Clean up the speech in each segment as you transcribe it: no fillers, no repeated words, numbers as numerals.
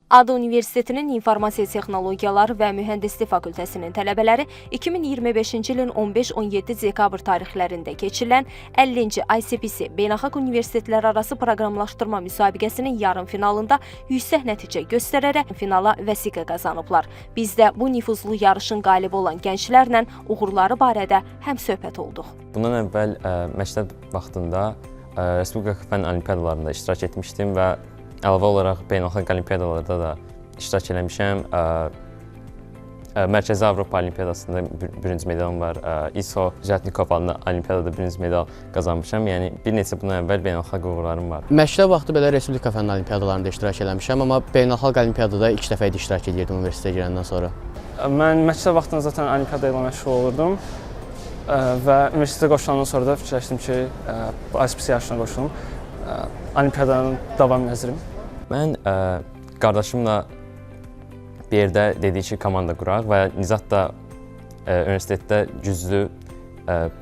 ADA Universitetinin İnformasiya Texnologiyaları və Mühəndislik Fakültəsinin tələbələri 2025-ci ilin 15-17 dekabr tarixlərində keçirilən 50-ci ICPC Beynəlxalq Universitetlər Arası Proqramlaşdırma müsabiqəsinin yarım finalında yüksək nəticə göstərərək finala vəsiqə qazanıblar. Biz də bu nüfuzlu yarışın qalibi olan gənclərlə uğurları barədə həmsöhbət olduq. Bundan əvvəl məktəb vaxtında Respublika fənn olimpiadalarında iştirak etmişdim və əlavə olaraq beynəlxalq olimpiadalarda da iştirak eləmişəm. Mərkəzi Avropa Olimpiyadasında birinci medalım var. İSO Zətnikov adlı olimpiyadada birinci medal qazanmışam. Yəni bir neçə bundan əvvəl beynəlxalq uğurlarım var. Məktəb vaxtı belə Respublika fənn olimpiadalarında iştirak eləmişəm, amma beynəlxalq olimpiyadada ilk dəfə idi iştirak edirdim universitetə girəndən sonra. Mən məktəb vaxtında zaten olimpiyada ilə məşğul olurdum və universitetə qoşulandan sonra da fikirləşdim ki, ICPC yarışına qoşulum. Olimpiyadanın davam nəzrim. Mən qardaşımla bir yerdə dedik ki, komanda quraq və Nizat da universitetdə güclü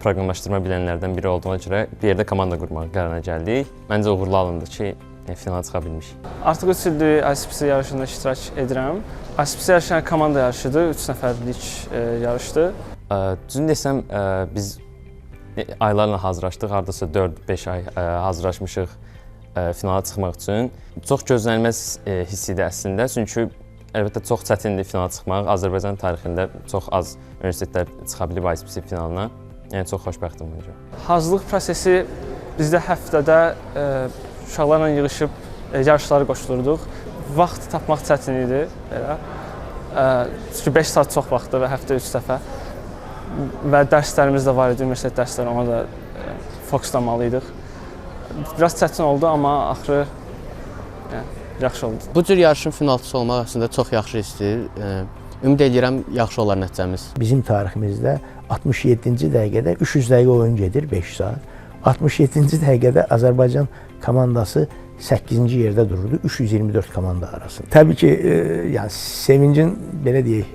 proqramlaşdırma bilənlərdən biri olduğuna görə bir yerdə komanda qurmaq qərarına gəldik. Məncə uğurlu alındı ki, finala çıxa bilmişik. Artıq 3 ildir ICPC yarışında iştirak edirəm. ICPC yarışı komanda yarışıdır, 3 nəfərlik yarışdır. Düzün desəm, biz aylarla hazırlaşdıq, hardasa 4-5 ay hazırlaşmışıq finala çıxmaq üçün. Çox gözlənilməz hiss idi əslində, çünki əlbəttə çox çətindir finala çıxmaq. Azərbaycan tarixində çox az universitetlər çıxa bilib ICPC finalına. Yəni çox xoşbəxtəm məncə. Hazırlıq prosesi bizdə həftədə uşaqlarla yığışıb yarışlara qoşulurduq. Vaxt tapmaq çətin idi. Çünki 5 saat çox vaxtdır və həftə 3 dəfə. Və dərslərimiz də var idi, universitet dərsləri, ona da fokuslanmalıydıq. Biraz çətin oldu, amma axırı yaxşı oldu. Bu cür yarışın finalçısı olmaq əslində çox yaxşı hissdir. Ümid edirəm, yaxşı olar nəticəmiz. Bizim tariximizdə 67-ci dəqiqədə 300 dəqiqə oyun gedir, 5 saat. 67-ci dəqiqədə Azərbaycan komandası 8-ci yerdə dururdu, 324 komanda arasında. Təbii ki, yəni sevincin, belə deyək,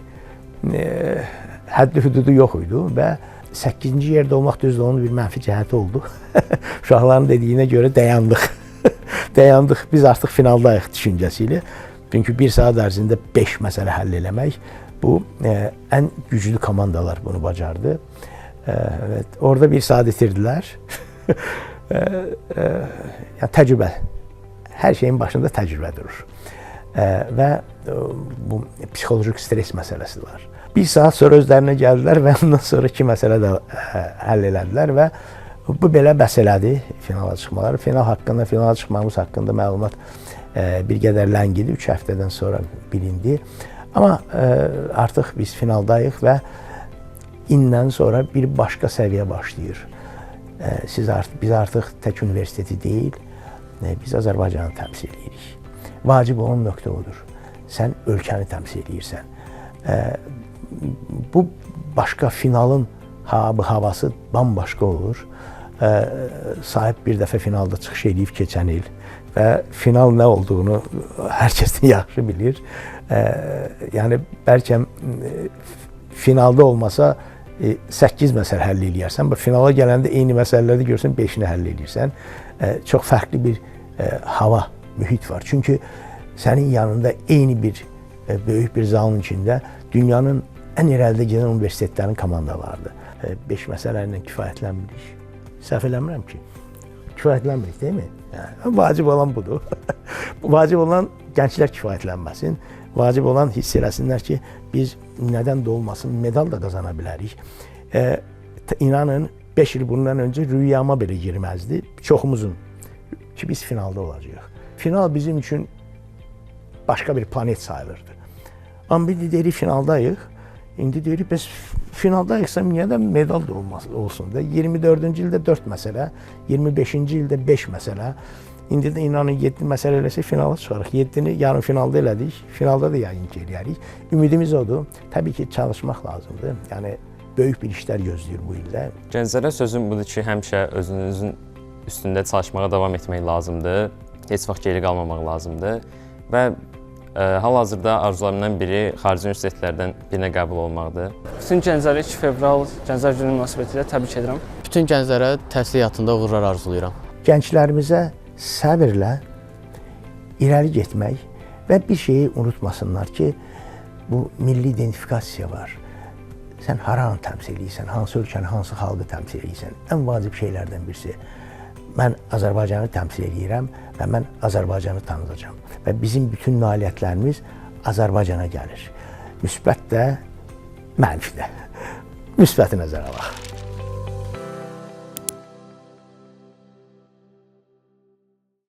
həddi hüdudu yox idi və 8-ci yerdə olmaq düzdür, onun bir mənfi cəhəti oldu. Uşaqların dediyinə görə dayandıq. Dayandıq, biz artıq finaldayıq düşüncəsi ilə. Çünki bir saat ərzində 5 məsələ həll eləmək, bu ən güclü komandalar bunu bacardı. Evet, orada bir saat itirdilər. Yəni, təcrübə, hər şeyin başında təcrübə durur. Və bu psixolojik stres məsələsi var. Bir saat sonra özlərinə gəldilər və ondan sonra 2 məsələ də həll elədilər və bu belə məsələdir finala çıxmaları. Final haqqında, finala çıxmamız haqqında məlumat bir qədər ləngidi, 3 həftədən sonra bilindi. Amma artıq biz finaldayıq və indən sonra bir başqa səviyyə başlayır. Biz artıq tək universiteti deyil, biz Azərbaycanı təmsil edirik. Vacib olan nöqtə odur. Sən ölkəni təmsil edirsən. Bu başqa finalın havası bambaşqa olur. Sahib bir dəfə finalda çıxış edib keçən il və final nə olduğunu hər kəsdən yaxşı bilir. Yəni bəlkə finalda olmasa 8 məsələ həll eləyərsən, finala gələndə eyni məsələləri görsən 5-ni həll eləyirsən. Çox fərqli bir hava, mühit var. Çünki sənin yanında eyni bir böyük bir zalın içində dünyanın ən irəlidə gedən universitetlərin komandalarıdır. 5 məsələ ilə kifayətlənmirik. Səhv eləmirəm ki, kifayətlənmirik, deyilmi? Yəni, vacib olan budur. Vacib olan gənclər kifayətlənməsin. Vacib olan hiss eləsinlər ki, biz nədən də olmasın, medal da qazana bilərik. İnanın, 5 il bundan öncə rüyama belə girməzdi. Çoxumuzun ki, biz finalda olacağıq. Final bizim üçün başqa bir planet sayılırdı. Amma biz deyirik finaldayıq. İndi deyirik, biz finaldayıqsa niyə də medal da olsun da. 24-cü ildə 4 məsələ, 25-ci ildə 5 məsələ. İndi də inanın 7 məsələ eləsə finala çıxarıq. 7-ni yarım finalda elədik, finalda da yayın eləyərik. Ümidimiz odur. Təbii ki, çalışmaq lazımdır. Yəni, böyük bir işlər gözləyir bu ildə. Gənclərə sözüm budur ki, həmişə özünüzün üstündə çalışmağa davam etmək lazımdır. Heç vaxt geri qalmamaq lazımdır. Və hal-hazırda arzularımdan biri xarici universitetlərdən birinə qəbul olmaqdır. Bütün gəncləri 2 fevral Gənclər Günü münasibətilə təbrik edirəm. Bütün gənclərə təhsil həyatında uğurlar arzulayıram. Gənclərimizə səbirlə irəli getmək Və bir şeyi unutmasınlar ki, bu milli identifikasiya var. Sən haranı təmsil edirsən, hansı ölkəni, hansı xalqı təmsil edirsən. Ən vacib şeylərdən birisi. Mən Azərbaycanı təmsil edirəm və mən Azərbaycanı tanıdacağam. Və bizim bütün nailiyyətlərimiz Azərbaycana gəlir. Müsbət də, mənfi də. Müsbəti nəzərə alaq.